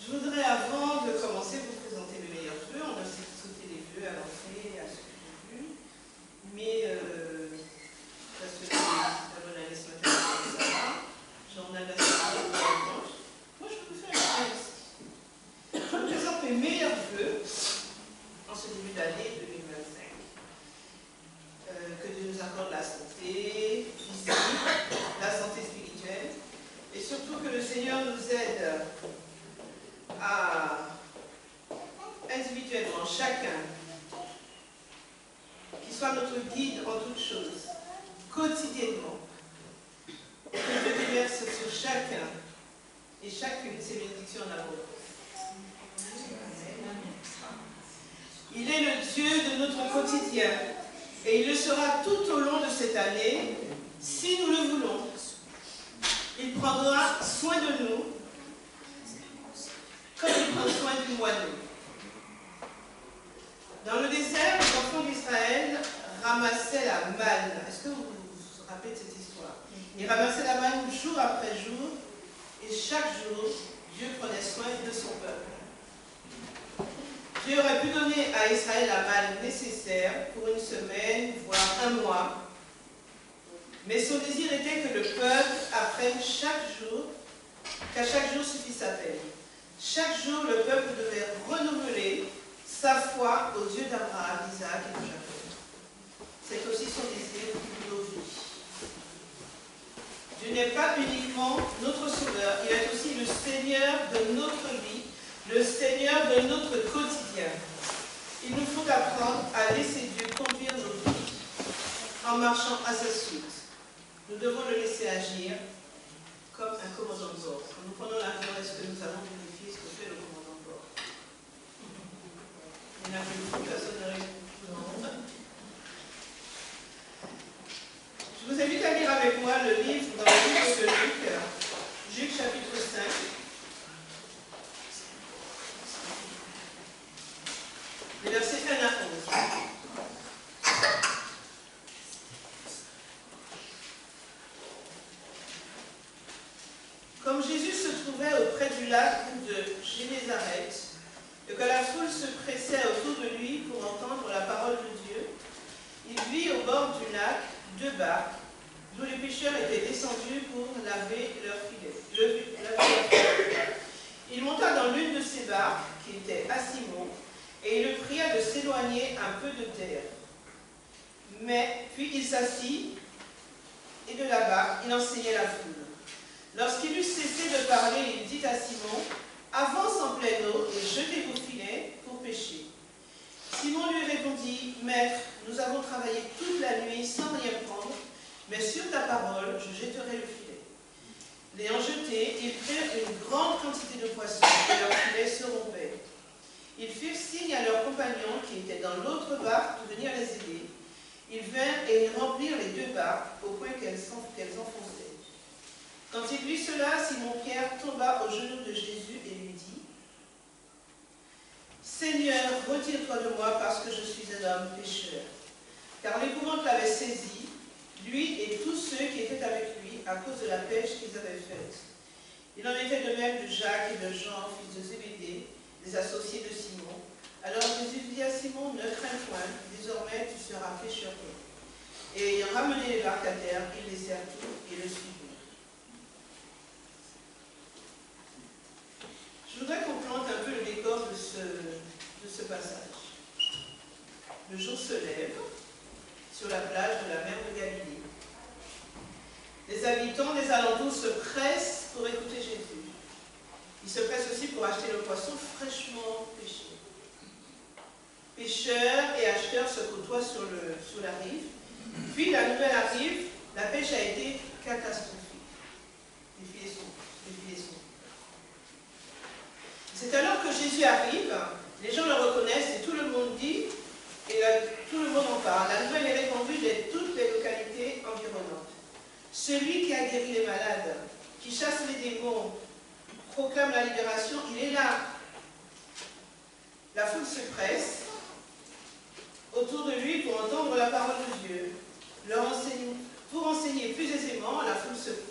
Je voudrais, avant de commencer, vous présenter mes meilleurs vœux. On a aussi sauté les vœux à l'entrée, à ceux qui l'ont vu. Mais, parce que la bonne année ce matin, ça va. J'en ai la semaine dimanche. Moi, je peux vous faire une liste. Je vous présente mes meilleurs vœux en ce début d'année 2025. Que Dieu nous accorde la santé physique, la santé spirituelle, et surtout que le Seigneur nous aide à individuellement, chacun, qui soit notre guide en toutes choses, quotidiennement, que Dieu déverse sur chacun et chacune ses bénédictions en amour. Il est le Dieu de notre quotidien et il le sera tout au long de cette année si nous le voulons. Il prendra soin de nous comme il prend soin du moineau. Dans le désert, les enfants d'Israël ramassaient la manne. Est-ce que vous vous rappelez de cette histoire? Ils ramassaient la manne jour après jour, et chaque jour, Dieu prenait soin de son peuple. Dieu aurait pu donner à Israël la manne nécessaire pour une semaine, voire un mois, mais son désir était que le peuple apprenne chaque jour, qu'à chaque jour suffit sa peine. Chaque jour, le peuple devait renouveler sa foi au Dieu d'Abraham, d'Isaac et de Jacob. C'est aussi son désir pour nos vies. Dieu n'est pas uniquement notre sauveur, il est aussi le Seigneur de notre vie, le Seigneur de notre quotidien. Il nous faut apprendre à laisser Dieu conduire nos vies en marchant à sa suite. Nous devons le laisser agir comme un commandant de bord. Quand nous prenons l'avion, est-ce que nous allons vérifier ce que fait le commandant de bord? Il n'y a plus beaucoup, personne ne répond. Tout le monde. Je vous invite à lire avec moi le livre dans le livre de Luc chapitre 5. Les versets 1 à 11. Comme Jésus se trouvait auprès du lac de Génézareth, et que la foule se pressait autour de lui pour entendre la parole de Dieu, il vit au bord du lac 2 barques, d'où les pêcheurs étaient descendus pour laver leurs filets. Il monta dans l'une de ces barques, qui était à Simon, et il le pria de s'éloigner un peu de terre. Mais puis il s'assit, et de la barque, il enseignait la foule. Lorsqu'il eut cessé de parler, il dit à Simon, « Avance en pleine eau et jetez vos filets pour pêcher. » Simon lui répondit, « Maître, nous avons travaillé toute la nuit sans rien prendre, mais sur ta parole, je jetterai le filet. » L'ayant jeté, ils prirent une grande quantité de poissons et leurs filets se rompaient. Ils firent signe à leurs compagnons qui étaient dans l'autre barque de venir les aider. Ils vinrent et ils remplirent les 2 barques au point qu'elles enfonçaient. Quand il vit cela, Simon-Pierre tomba aux genoux de Jésus et lui dit, « Seigneur, retire-toi de moi parce que je suis un homme pécheur. » Car l'épouvante l'avait saisi, lui et tous ceux qui étaient avec lui, à cause de la pêche qu'ils avaient faite. Il en était de même de Jacques et de Jean, fils de Zébédée, les associés de Simon. Alors Jésus dit à Simon, « Ne crains point, désormais tu seras pêcheur d'hommes. » Et ayant ramené les barques à terre, ils laissèrent tout et le suivirent. Je voudrais qu'on plante un peu le décor de ce passage. Le jour se lève sur la plage de la mer de Galilée. Les habitants des alentours se pressent pour écouter Jésus. Ils se pressent aussi pour acheter le poisson fraîchement pêché. Pêcheurs et acheteurs se côtoient sur la rive. Puis la nouvelle arrive, la pêche a été catastrophique. Les filets sont. C'est alors que Jésus arrive, les gens le reconnaissent et tout le monde dit, et tout le monde en parle. La nouvelle est répandue dans toutes les localités environnantes. Celui qui a guéri les malades, qui chasse les démons, proclame la libération, il est là. La foule se presse autour de lui pour entendre la parole de Dieu. Pour enseigner plus aisément,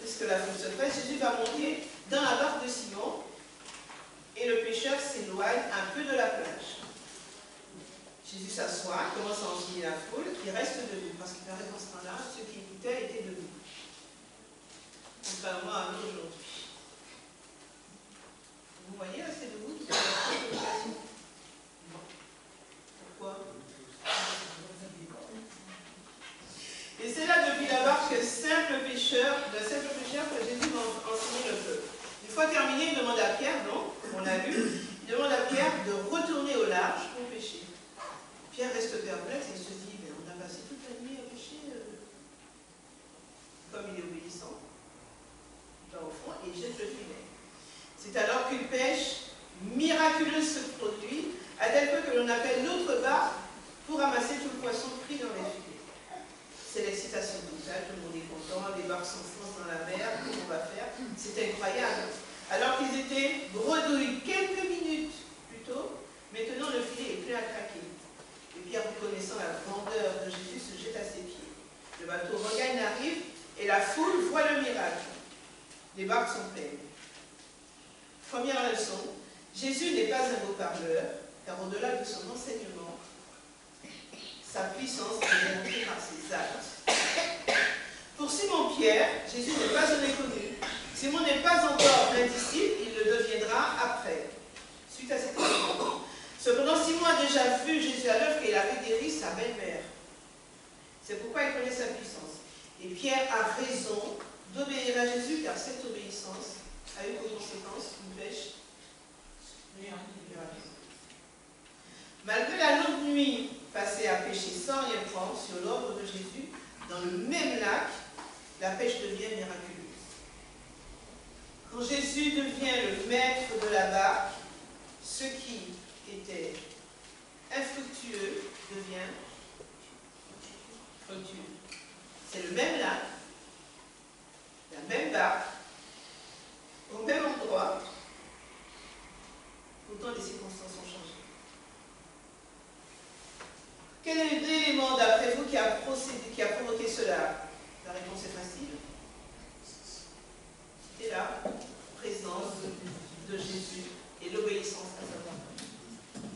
puisque la foule se presse, Jésus va monter dans la barque de Simon, et le s'éloigne un peu de la plage. Jésus s'assoit, commence à enseigner la foule, qui reste debout, parce qu'il paraît qu'en ce temps-là, ceux qui écoutaient étaient debout. Contrairement à nous aujourd'hui. Vous voyez là, c'est debout qui Pourquoi? Et c'est là depuis la barque d'un simple pêcheur que Jésus va enseigner le peuple. Une fois terminé, il demande à Pierre, non, on l'a lu, il demande à Pierre de retourner au large pour pêcher. Pierre reste perplexe et se dit, mais on a passé toute la nuit à pêcher. Comme il est obéissant, il va au fond et il jette le filet. C'est alors qu'une pêche miraculeuse se produit, à tel point que l'on appelle l'autre barque pour ramasser tout le poisson pris dans les filets. C'est l'excitation totale, tout le monde est content, les barques s'enfoncent dans la mer, qu'est-ce qu'on va faire? C'est incroyable. Alors qu'ils étaient bredouilles quelques minutes plus tôt, maintenant le filet est plein à craquer. Et Pierre, reconnaissant la grandeur de Jésus, se jette à ses pieds. Le bateau regagne la rive et la foule voit le miracle. Les barques sont pleines. Première leçon, Jésus n'est pas un beau-parleur, car au-delà de son enseignement, sa puissance est démontrée par ses actes. Pour Simon-Pierre, Jésus n'est pas un inconnu. Simon n'est pas encore un disciple, il le deviendra après, suite à cette événement. Cependant, Simon a déjà vu Jésus à l'œuvre et il avait guéri sa belle-mère. C'est pourquoi il connaît sa puissance. Et Pierre a raison d'obéir à Jésus, car cette obéissance a eu comme conséquence une pêche miraculeuse. Malgré la longue nuit passée à pêcher sans rien prendre sur l'ordre de Jésus, dans le même lac, la pêche devient miraculeuse. Quand Jésus devient le maître de la barque, ce qui était infructueux devient fructueux. C'est le même lac, la même barque, au même endroit, pourtant les circonstances ont changé. Quel est l'élément d'après vous qui a provoqué cela? La réponse est facile. C'était la présence de Jésus et l'obéissance à sa parole.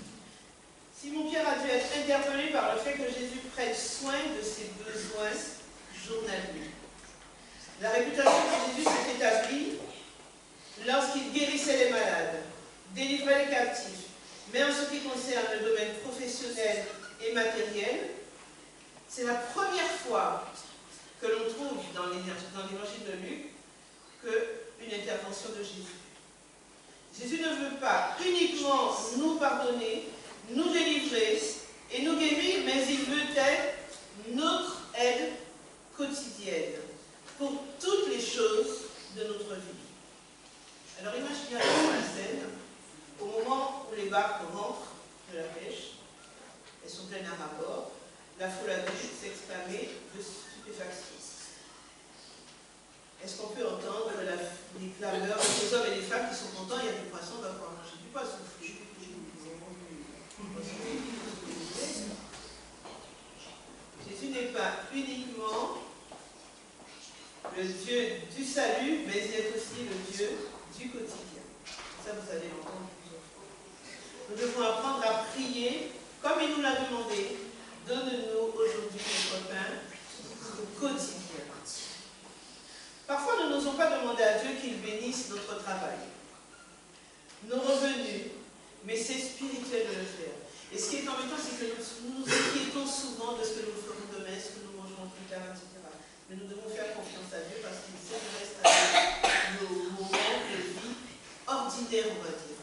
Simon-Pierre a dû être interpellé par le fait que Jésus prenne soin de ses besoins journaliers. La réputation de Jésus s'est établie lorsqu'il guérissait les malades, délivrait les captifs. Mais en ce qui concerne le domaine professionnel et matériel, c'est la première fois que l'on trouve dans l'évangile de Luc une intervention de Jésus. Jésus ne veut pas uniquement nous pardonner, nous délivrer et nous guérir, mais il veut être notre aide quotidienne pour toutes les choses de notre vie. Alors imaginez la scène, au moment où les barques rentrent de la pêche, elles sont pleines à rabord, la foule a dû s'exclamer de stupéfaction. Est-ce qu'on peut entendre les clameurs des hommes et des femmes qui sont contents, il y a du poisson, on va pouvoir manger du poisson. Jésus n'est pas uniquement le Dieu du salut, mais il est aussi le Dieu du quotidien. Ça, vous allez l'entendre plusieurs fois. Nous devons apprendre à prier comme il nous l'a demandé. Donne-nous aujourd'hui notre pain quotidien. Parfois, nous n'osons pas demander à Dieu qu'il bénisse notre travail, nos revenus, mais c'est spirituel de le faire. Et ce qui est embêtant, c'est que nous nous inquiétons souvent de ce que nous ferons demain, ce que nous mangerons plus tard, etc. Mais nous devons faire confiance à Dieu parce qu'il sait de reste à nos moments de vie ordinaires, on va dire.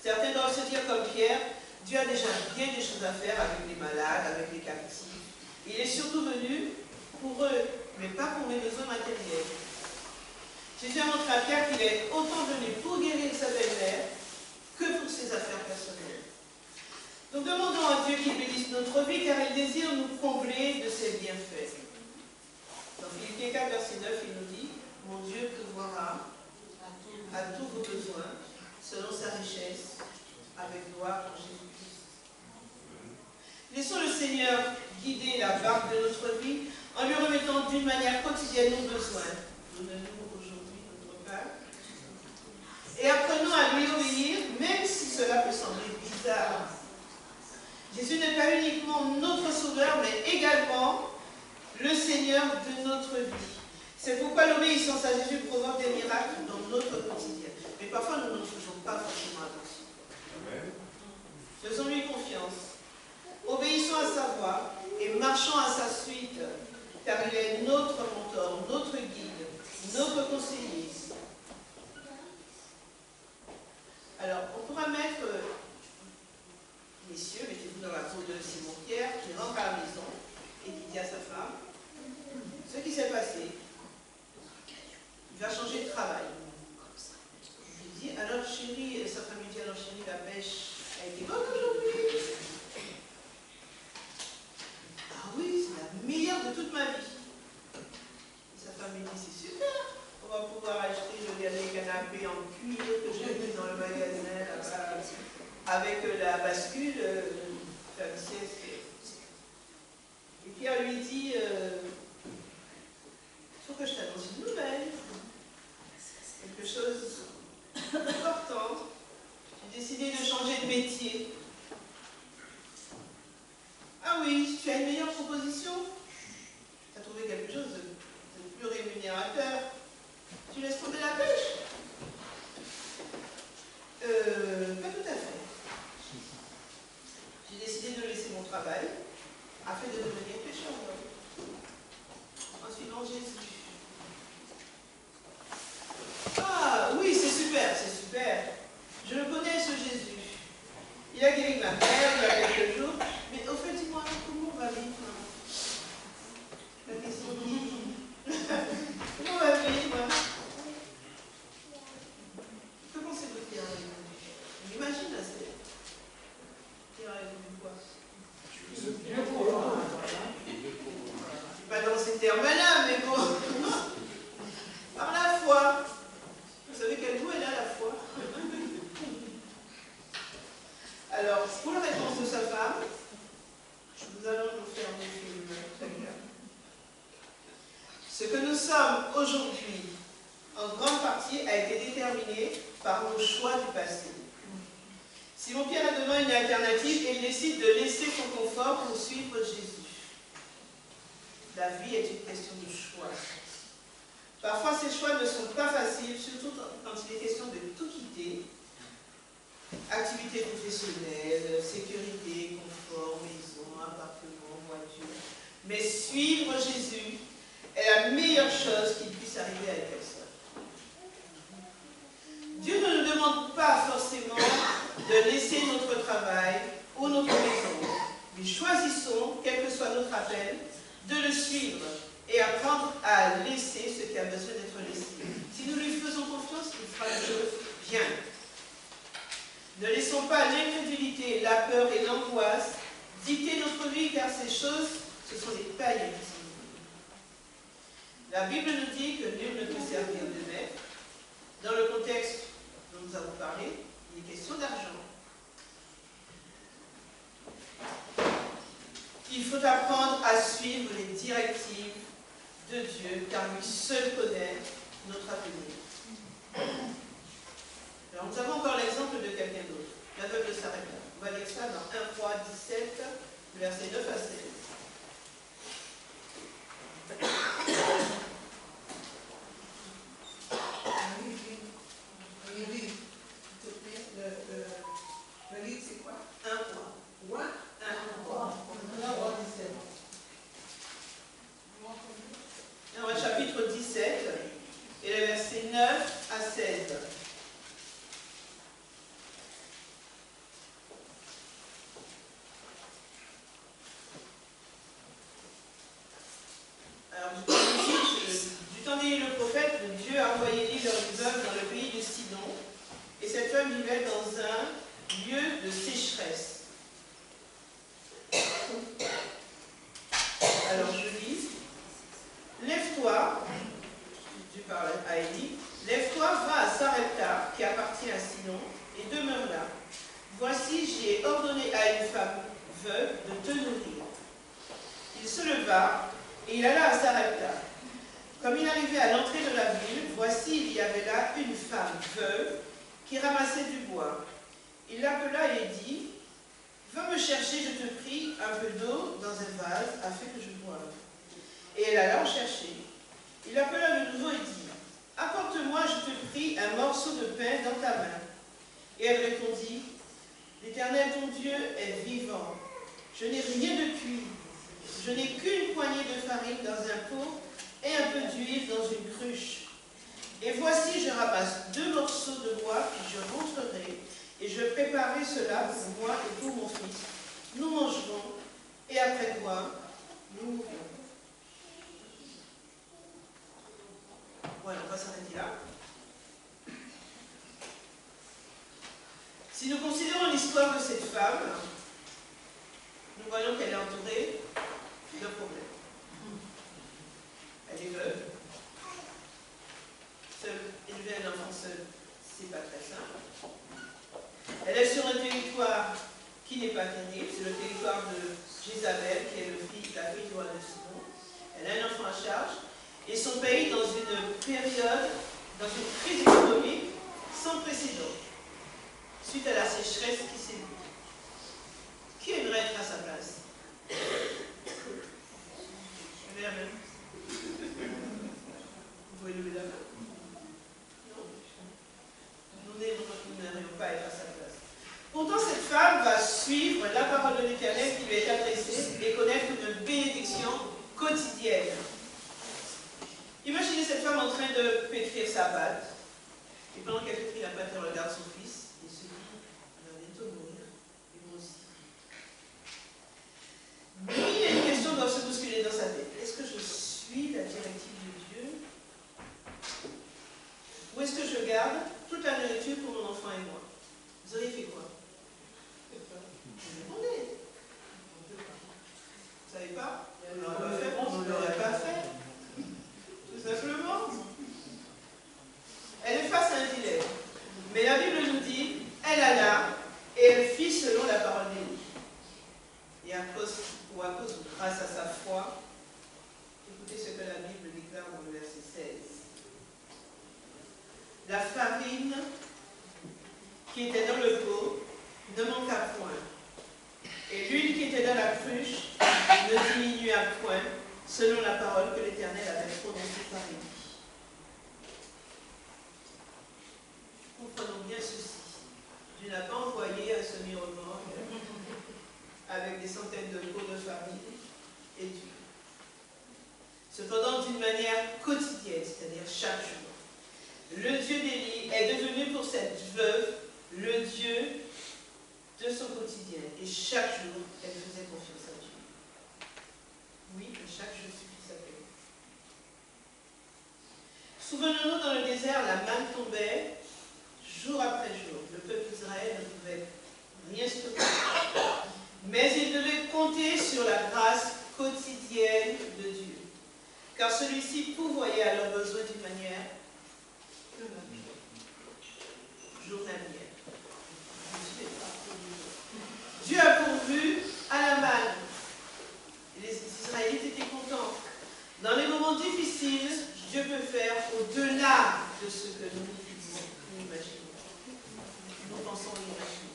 Certains doivent se dire comme Pierre, Dieu a déjà bien des choses à faire avec les malades, avec les captifs. Il est surtout venu pour eux, mais pas pour mes besoins matériels. Jésus a montré à Pierre qu'il est autant venu pour guérir sa belle-mère que pour ses affaires personnelles. Donc demandons à Dieu qu'il bénisse notre vie, car il désire nous combler de ses bienfaits. Dans Philippiens 4, verset 9, il nous dit, « Mon Dieu pourvoira à tous vos besoins, selon sa richesse, avec gloire en Jésus-Christ. » Laissons le Seigneur guider la barque de notre vie en lui remettant d'une manière quotidienne nos besoins. Donne-nous aujourd'hui notre pain. Et apprenons à lui obéir bizarre. Jésus n'est pas uniquement notre sauveur, mais également le Seigneur de notre vie. C'est pourquoi l'obéissance à Jésus provoque des miracles dans notre quotidien. Mais parfois, nous ne faisons pas forcément attention. Faisons-lui confiance. Obéissons à sa voix et marchons à sa suite, car il est notre mentor, notre guide, notre conseiller. Alors, on pourra mettre, messieurs, mettez-vous dans la peau de Simon-Pierre, qui rentre à la maison et qui dit à sa femme ce qui s'est passé. Il va changer de travail. Il dit, alors chérie, sa femme lui dit, alors chérie, la pêche a été bonne aujourd'hui. Ah oui, c'est la meilleure de toute ma vie. Et sa femme lui dit, c'est super, on va pouvoir acheter le dernier canapé en cuir que j'ai vu dans le magasin là-bas, avec la bascule, faire une sieste. Et Pierre lui dit, il faut que je t'annonce une nouvelle. Quelque chose d'important. J'ai décidé de changer de métier. Ah oui, tu as une meilleure proposition? Tu as trouvé quelque chose de plus rémunérateur? Tu laisses tomber la pêche? Pas tout à fait. J'ai décidé de laisser mon travail afin de devenir pêcheur en suivant Jésus. Ah oui, c'est super, c'est super. Je le connais, ce Jésus. Il a guéri ma mère il y a quelques jours. Mais au fait, dis-moi, comment on va vivre? La question qui... comment on va vivre? Que pensez-vous qu'il y a on imagine la scène. Il y a quoi? Pas dans ces termes-là, mais bon. Par la foi. Vous savez quel goût elle a, la foi? Alors, pour la réponse de sa femme, nous allons nous faire des films très clairs. Ce que nous sommes aujourd'hui, en grande partie, a été déterminé par nos choix du passé. Simon-Pierre a devant une alternative et il décide de laisser son confort pour suivre Jésus. La vie est une question de choix. Parfois, ces choix ne sont pas faciles, surtout quand il est question de tout quitter. Activité professionnelle, sécurité, confort, maison, appartement, voiture. Mais suivre Jésus est la meilleure chose qui puisse arriver à une personne. Dieu ne nous demande pas forcément de laisser notre travail ou notre maison, mais choisissons, quel que soit notre appel, de le suivre et apprendre à laisser ce qui a besoin d'être laissé. Si nous lui faisons confiance, il fera les choses bien. Ne laissons pas l'incrédulité, la peur et l'angoisse dicter notre vie, car ces choses, ce sont les païens qui sont nous. La Bible nous dit que nul ne peut servir de maître. Dans le contexte dont nous avons parlé, il est question d'argent. Il faut apprendre à suivre les directives de Dieu, car lui seul connaît notre avenir. Alors, nous avons encore l'exemple de quelqu'un d'autre, l'aveugle Sarepta. On va lire ça dans 1 Roi 17, versets 9 à 16. Le livre, c'est quoi? 1 Roi. 1 Roi 17. Un Roi chapitre 17, et les versets 9 à 16. Alors, du temps d'Élie le prophète, Dieu a envoyé Élie vers une veuve dans le pays de Sidon, et cette femme vivait dans un lieu de sécheresse. Alors je lis. Lève-toi, Dieu parle à Élie, lève-toi, va à Sarepta, qui appartient à Sidon, et demeure là. Voici, j'ai ordonné à une femme veuve de te nourrir. Il se leva, et il alla à Sarepta. Comme il arrivait à l'entrée de la ville, voici, il y avait là une femme veuve qui ramassait du bois. Il l'appela et dit, Va me chercher, je te prie, un peu d'eau dans un vase, afin que je boive. Et elle alla en chercher. Il appela de nouveau et dit, apporte-moi, je te prie, un morceau de pain dans ta main. Et elle répondit, l'Éternel ton Dieu est vivant. Je n'ai rien de cuit. Je n'ai qu'une poignée de farine dans un pot et un peu d'huile dans une cruche. Et voici, je ramasse 2 morceaux de bois, puis je rentrerai, et je préparerai cela pour moi et pour mon fils. Nous mangerons, et après quoi, nous mourrons. Voilà, on va s'arrêter là. Si nous considérons l'histoire de cette femme, nous voyons qu'elle est entourée d'un problème. Elle est veuve. Élever un enfant seul, c'est pas très simple. Elle est sur un territoire qui n'est pas terrible, c'est le territoire de Jézabel, qui est la fille du roi de Sidon. Elle a un enfant à charge, et son pays dans une période, dans une crise économique sans précédent, suite à la sécheresse qui s'est vue. Qui aimerait être à sa place? Levez la main. Vous pouvez lever la main. Nous n'aimerions pas être à sa place. Pourtant, cette femme va suivre la parole de l'Éternel qui lui est adressée et connaître une bénédiction quotidienne. Imaginez cette femme en train de pétrir sa pâte. Et pendant qu'elle pétrit la pâte, elle regarde son fils et se dit, elle va bientôt mourir, et moi aussi. Mille et une questions doivent se bousculer dans sa tête. Est-ce que je suis la directive de Dieu? Ou est-ce que je garde toute la nourriture pour mon enfant et moi? Vous auriez fait quoi? Répondez. Vous ne savez pas? On ne l'aurait pas fait. Tout simplement. Elle est face à un dilemme. Mais la Bible nous dit, elle alla et elle fit selon la parole d'Élie. Et à cause ou grâce à sa foi, écoutez ce que la Bible déclare dans le verset 16. La farine qui était dans le pot ne manqua point, et l'huile qui était dans la cruche ne diminua point, selon la parole que l'Éternel avait prononcée par Élie. Comprenons bien ceci. Dieu n'a pas envoyé un semi-remorque avec des centaines de pots de farine et d'huile. Cependant, d'une manière quotidienne, c'est-à-dire chaque jour. Le Dieu d'Élie est devenu pour cette veuve le Dieu de son quotidien. Et chaque jour, elle faisait confiance à Dieu. Oui, et chaque jour suffit sa paix. Souvenons-nous, dans le désert, la manne tombait jour après jour. Le peuple d'Israël ne pouvait rien stocker. Mais il devait compter sur la grâce quotidienne de Dieu. Car celui-ci pourvoyait à leurs besoins d'une manière journalière. Dieu a pourvu à la manne. Les Israélites étaient contents. Dans les moments difficiles, Dieu peut faire au-delà de ce que nous imaginons. Nous pensons imaginer.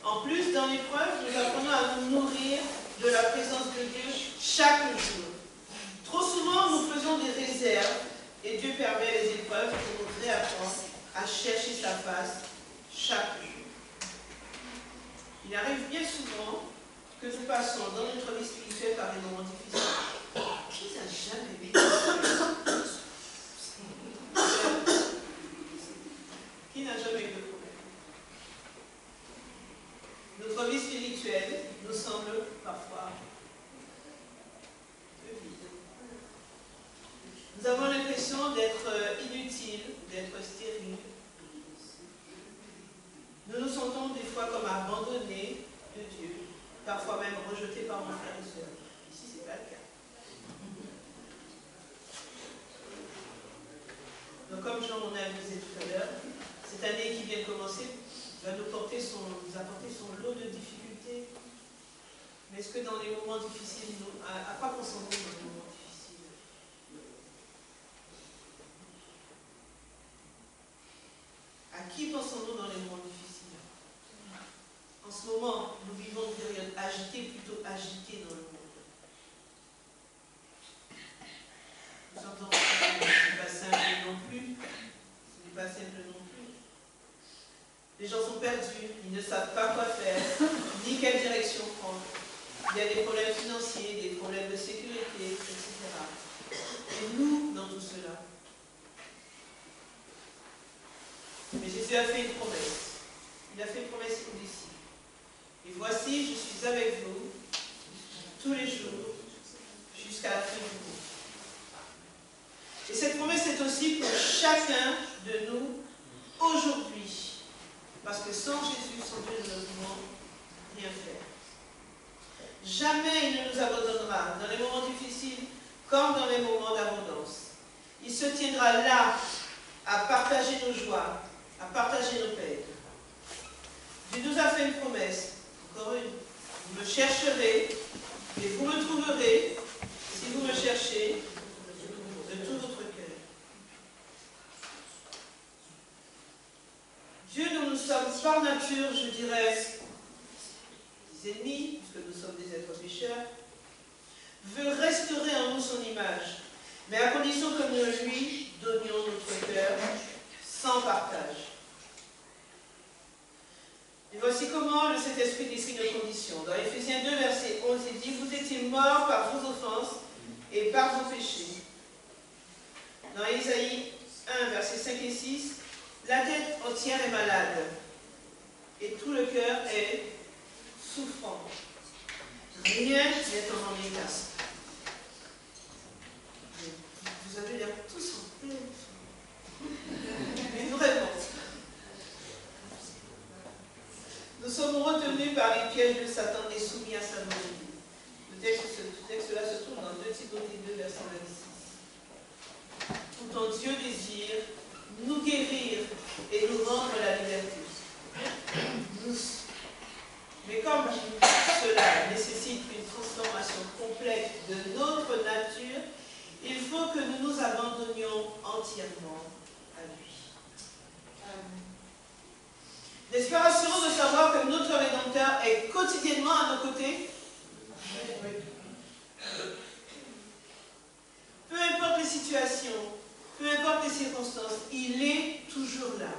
En plus, dans l'épreuve, nous apprenons à nous nourrir de la présence de Dieu chaque jour. Trop souvent, nous faisons des réserves et Dieu permet les épreuves pour nous réapprendre à chercher sa face chaque jour. Il arrive bien souvent que nous passons dans notre vie spirituelle par des moments difficiles. Qui n'a jamais vécu ça? Qui n'a jamais eu de problème? Notre vie spirituelle nous semble parfois vide. Nous avons l'impression d'être inutiles, d'être stériles. Nous nous sentons des fois comme abandonnés de Dieu, parfois même rejetés par nos frères et sœurs. Ici, ce n'est pas le cas. Donc, comme Jean en a disait tout à l'heure, cette année qui vient de commencer va nous apporter son lot de difficultés. Mais est-ce que dans les moments difficiles, à quoi pensons-nous dans les moments difficiles? À qui pensons-nous dans les moments difficiles? En ce moment, nous vivons une période agitée, plutôt agitée dans le monde. Nous entendons que ce n'est pas simple non plus. Ce n'est pas simple non plus. Les gens sont perdus, ils ne savent pas quoi faire, ni quelle direction prendre. Il y a des problèmes financiers, des problèmes de sécurité, etc. Et nous, dans tout cela. Mais Jésus a fait une promesse. Il a fait une promesse aux disciples. Et voici, je suis avec vous tous les jours jusqu'à la fin du monde. Et cette promesse est aussi pour chacun de nous aujourd'hui. Parce que sans Jésus, sans Dieu, nous ne pouvons rien faire. Jamais il ne nous abandonnera dans les moments difficiles comme dans les moments d'abondance. Il se tiendra là à partager nos joies, à partager nos peines. Dieu nous a fait une promesse, encore une. Vous me chercherez et vous me trouverez si vous me cherchez de tout votre cœur. Dieu, dont nous sommes par nature, je dirais, des ennemis, puisque nous sommes des êtres pécheurs, veut restaurer en nous son image, mais à condition que nous lui donnions notre cœur sans partage. Et voici comment le Saint-Esprit décrit nos conditions. Dans Éphésiens 2, verset 11, il dit « Vous étiez morts par vos offenses et par vos péchés. » Dans Isaïe 1, versets 5 et 6, « La tête entière est malade, et tout le cœur est souffrant. Rien n'est en état. » Vous avez l'air tous en pleine. Mais vraiment. Nous sommes retenus par les pièges de Satan et soumis à sa volonté. Ce texte-là se trouve dans 2 Timothée 2, verset 26. Pourtant Dieu désire nous guérir et nous rendre la liberté. Mais comme cela nécessite une transformation complète de notre nature, il faut que nous nous abandonnions entièrement à lui. N'est-ce pas rassurant de savoir que notre Rédempteur est quotidiennement à nos côtés? Peu importe les situations, peu importe les circonstances, il est toujours là.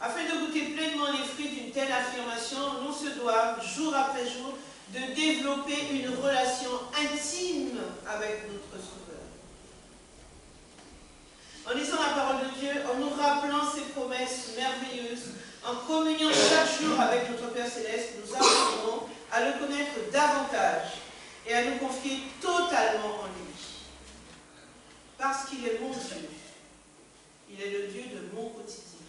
Afin de goûter pleinement les fruits d'une telle affirmation, l'on se doit, jour après jour, de développer une relation intime avec notre Sauveur. En lisant la parole de Dieu, en nous rappelant ses promesses merveilleuses, en communiant chaque jour avec notre Père Céleste, nous apprenons à le connaître davantage et à nous confier totalement en lui. Parce qu'il est mon Dieu. Il est le Dieu de mon quotidien.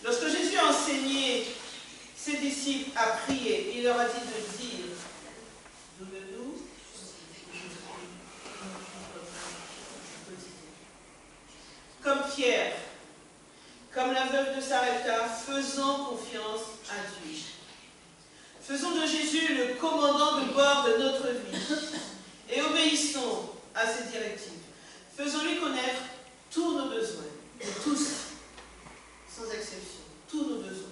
Lorsque Jésus a enseigné ses disciples à prier, il leur a dit de dire « Donne-nous comme Pierre, comme la veuve de Sarepta, faisons confiance à Dieu. Faisons de Jésus le commandant de bord de notre vie et obéissons à ses directives. Faisons-lui connaître tous nos besoins, et tous, sans exception, tous nos besoins.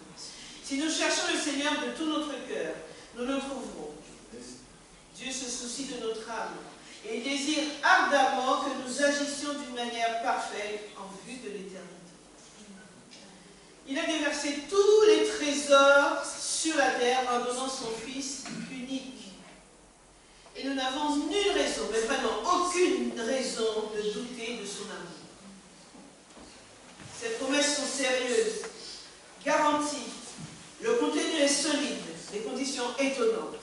Si nous cherchons le Seigneur de tout notre cœur, nous le trouverons. Dieu se soucie de notre âme et il désire ardemment que nous agissions d'une manière parfaite en vue de l'éternité. Il a déversé tous les trésors sur la terre en donnant son Fils unique. Et nous n'avons nulle raison, mais vraiment aucune raison de douter de son amour. Ces promesses sont sérieuses, garanties. Le contenu est solide, les conditions étonnantes.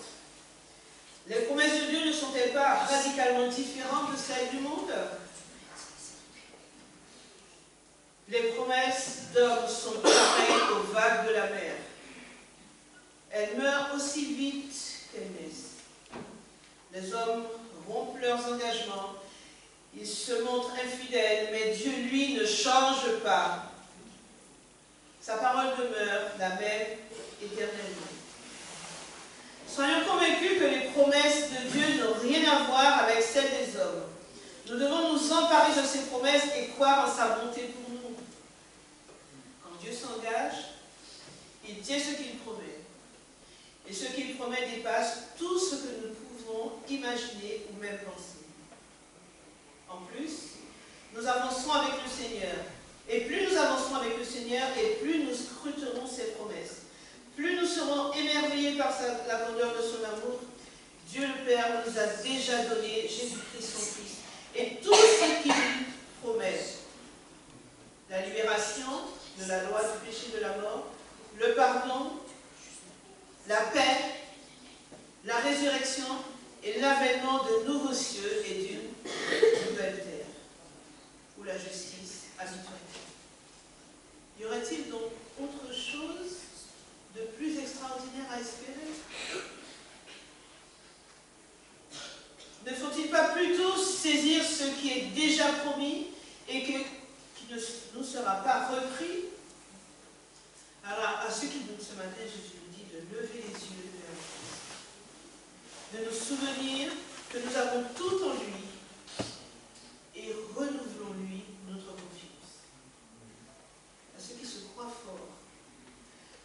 Les promesses de Dieu ne sont-elles pas radicalement différentes de celles du monde? Les promesses d'hommes sont pareilles aux vagues de la mer. Elles meurent aussi vite qu'elles naissent. Les hommes rompent leurs engagements, ils se montrent infidèles, mais Dieu, lui, ne change pas. Sa parole demeure la même éternellement. Soyons convaincus que les promesses de Dieu n'ont rien à voir avec celles des hommes. Nous devons nous emparer de ces promesses et croire en sa bonté pour nous. Quand Dieu s'engage, il promets dépassent tout ce que nous pouvons imaginer ou même penser. En plus, nous avancerons avec le Seigneur. Et plus nous avancerons avec le Seigneur, et plus nous scruterons ses promesses. Plus nous serons émerveillés par la grandeur de son amour. Dieu le Père nous a déjà donné Jésus-Christ son Fils. Et tout ce qu'il promet, la libération de la loi du péché de la mort, le pardon, la paix, la résurrection et l'avènement de nouveaux cieux et d'une nouvelle terre, où la justice habiterait. Y aurait-il donc autre chose de plus extraordinaire à espérer? Ne faut-il pas plutôt saisir ce qui est déjà promis et qui ne nous sera pas repris? Alors, à ceux qui doutent ce matin, Jésus nous dit de lever les yeux vers le Christ, de nous souvenir que nous avons tout en lui et renouvelons-lui notre confiance. À ceux qui se croient forts,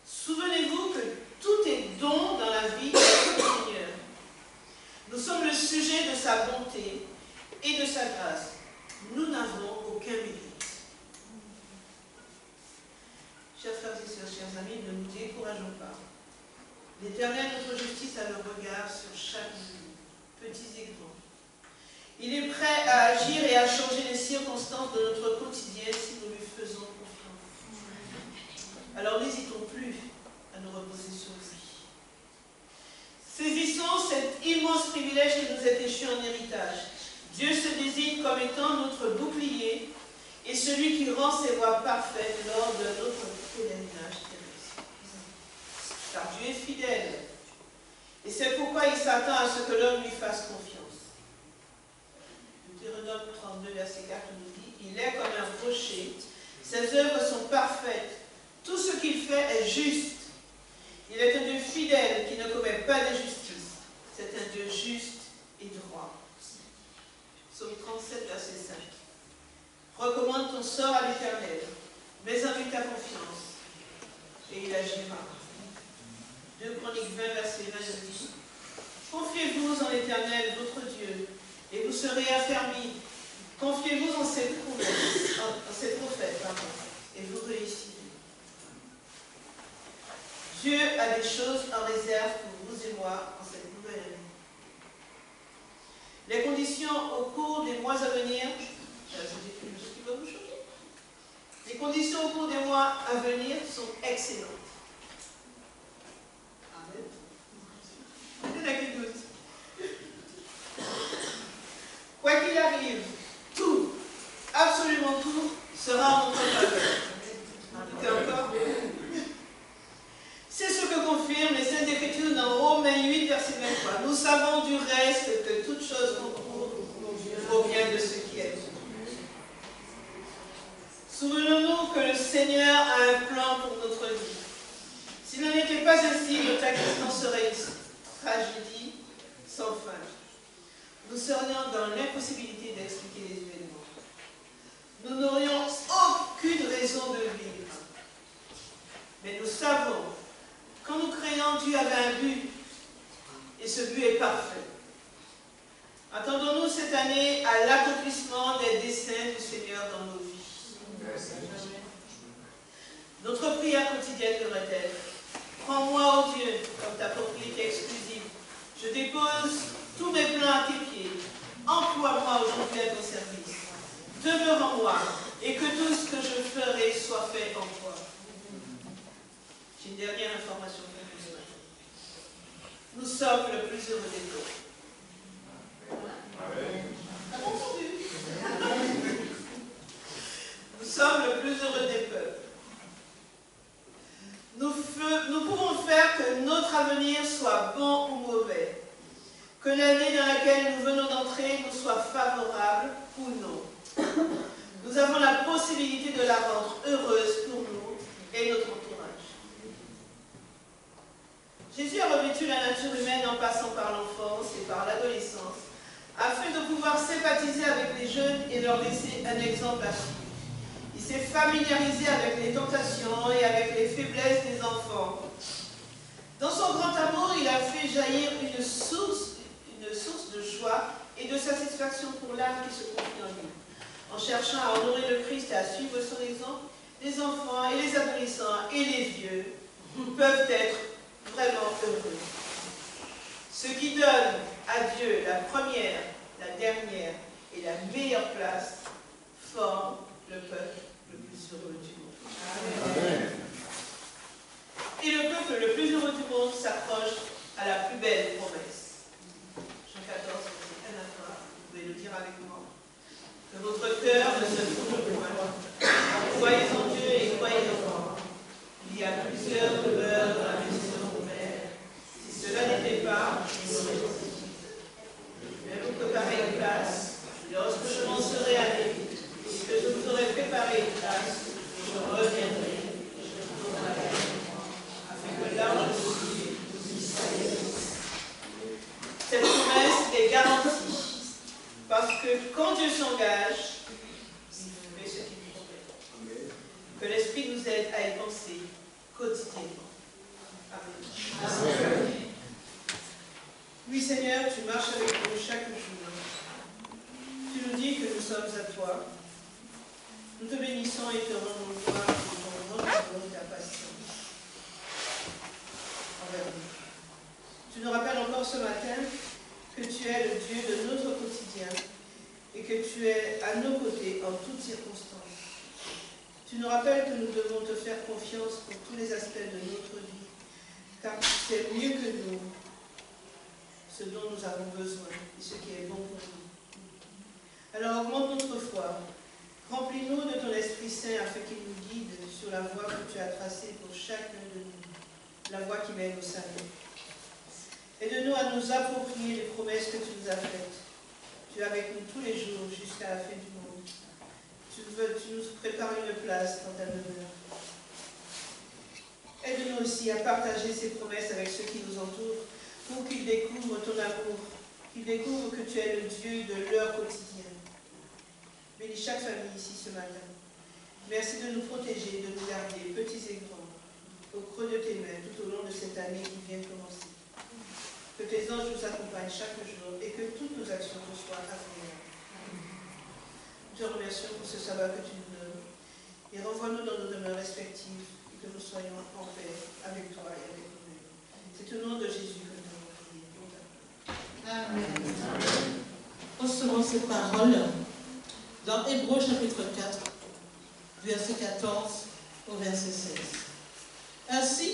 souvenez-vous que tout est don dans la vie du Seigneur. Nous sommes le sujet de sa bonté et de sa grâce. Nous n'avons aucun mérite. Chers frères et sœurs, chers amis, ne nous décourageons pas. L'Éternel, notre justice, a le regard sur chaque vie, petits et grands. Il est prêt à agir et à changer les circonstances de notre quotidien si nous lui faisons confiance. Alors n'hésitons plus à nous reposer sur lui. Saisissons cet immense privilège qui nous est échu en héritage. Dieu se désigne comme étant notre bouclier et celui qui rend ses voies parfaites lors de notre pèlerinage terrestre. Car Dieu est fidèle. Et c'est pourquoi il s'attend à ce que l'homme lui fasse confiance. Deutéronome 32, verset 4 nous dit, il est comme un rocher, ses œuvres sont parfaites, tout ce qu'il fait est juste. Il est un Dieu fidèle qui ne commet pas d'injustice. C'est un Dieu juste et droit. Psaume 37, verset 5. Recommande ton sort à l'Éternel, mets en lui ta confiance, et il agira. 2 Chroniques 20, verset 20 dit, confiez-vous en l'Éternel, votre Dieu, et vous serez affermis. Confiez-vous en ses prophètes, et vous réussirez. Dieu a des choses en réserve pour vous et moi en cette nouvelle année. Les conditions au cours des mois à venir, qui va vous choquer. Les conditions au cours des mois à venir sont excellentes. Amen. Il y en a qui doutent. Quoi qu'il arrive, tout, absolument tout, sera en notre faveur. Et encore. C'est ce que confirment les Saintes Écritures dans Romains 8, verset 23. Nous savons du reste que toute chose concourt au bien de ceux qui aiment. Souvenons-nous que le Seigneur a un plan pour notre vie. S'il n'en était pas ainsi, notre existence serait une tragédie sans fin. Nous serions dans l'impossibilité d'expliquer les événements. Nous n'aurions aucune raison de vivre. Mais nous savons, quand nous créons, Dieu avait un but, et ce but est parfait. Attendons-nous cette année à l'accomplissement des desseins du Seigneur dans nos vies. Notre prière quotidienne devrait être, prends-moi, ô Dieu, comme ta propriété exclusive. Je dépose tous mes plans à tes pieds. Emploie-moi aujourd'hui à ton service. Demeure en moi, et que tout ce que je ferai soit fait en toi. J'ai une dernière information pour vous ce matin. Nous sommes le plus heureux des peuples. Nous sommes le plus heureux des peuples. Nous pouvons faire que notre avenir soit bon ou mauvais, que l'année dans laquelle nous venons d'entrer nous soit favorable ou non. Nous avons la possibilité de la rendre heureuse pour nous et notre entourage. Jésus a revêtu la nature humaine en passant par l'enfance et par l'adolescence, afin de pouvoir sympathiser avec les jeunes et leur laisser un exemple à suivre. Il s'est familiarisé avec les tentations et avec les faiblesses des enfants. Dans son grand amour, il a fait jaillir une source de joie et de satisfaction pour l'âme qui se confie en lui. En cherchant à honorer le Christ et à suivre son exemple, les enfants et les adolescents et les vieux peuvent être vraiment heureux. Ceux qui donnent à Dieu la première, la dernière et la meilleure place forment le peuple le plus heureux du monde. Amen. Et le peuple le plus heureux du monde s'approche à la plus belle promesse. Jean 14, verset 1 à 3, vous pouvez le dire avec moi. Que votre cœur ne se trouble point. Croyez en Dieu et croyez en moi. Il y a plusieurs demeures dans la maison de mon Père. Si cela n'était pas, je vous vais vous préparer une place. Lorsque je m'en serai allé, et que je vous aurai préparé une place, je reviendrai. Là où je suis, vous y soyez. Cette promesse est garantie parce que quand Dieu s'engage, il fait ce qu'il promet. Que l'Esprit nous aide à y penser quotidiennement. Amen. Oui, Seigneur, tu marches avec nous chaque jour. Tu nous dis que nous sommes à toi. Nous te bénissons et te rendons gloire pour ton nom et ta patience. Tu nous rappelles encore ce matin que tu es le Dieu de notre quotidien et que tu es à nos côtés en toutes circonstances. Tu nous rappelles que nous devons te faire confiance pour tous les aspects de notre vie, car tu sais mieux que nous ce dont nous avons besoin et ce qui est bon pour nous. Alors augmente notre foi, remplis-nous de ton Esprit Saint afin qu'il nous guide sur la voie que tu as tracée pour chacun de nous, la voie qui mène au salut. Aide-nous à nous approprier les promesses que tu nous as faites. Tu es avec nous tous les jours jusqu'à la fin du monde. Tu nous prépares une place dans ta demeure. Aide-nous aussi à partager ces promesses avec ceux qui nous entourent pour qu'ils découvrent ton amour, qu'ils découvrent que tu es le Dieu de leur quotidien. Bénis chaque famille ici ce matin. Merci de nous protéger, de nous garder, petits et grands, au creux de tes mains tout au long de cette année qui vient de commencer. Que tes anges nous accompagnent chaque jour et que toutes nos actions te soient agréables. Nous te remercions pour ce sabbat que tu nous donnes et renvoie-nous dans nos demeures respectives et que nous soyons en paix avec toi et avec nous-mêmes. C'est au nom de Jésus que nous avons prié. Amen. Recevons ces paroles dans Hébreux chapitre 4, verset 14 au verset 16. Ainsi,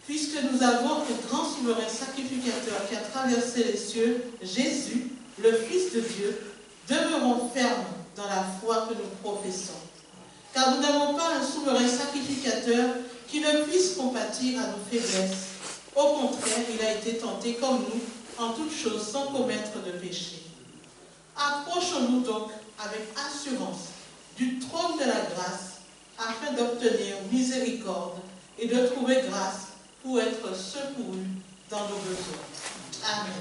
puisque nous avons un grand souverain sacrificateur qui a traversé les cieux, Jésus, le Fils de Dieu, demeurons fermes dans la foi que nous professons. Car nous n'avons pas un souverain sacrificateur qui ne puisse compatir à nos faiblesses. Au contraire, il a été tenté comme nous, en toutes choses, sans commettre de péché. Approchons-nous donc avec assurance du trône de la grâce, afin d'obtenir miséricorde et de trouver grâce pour être secourus dans nos besoins. Amen.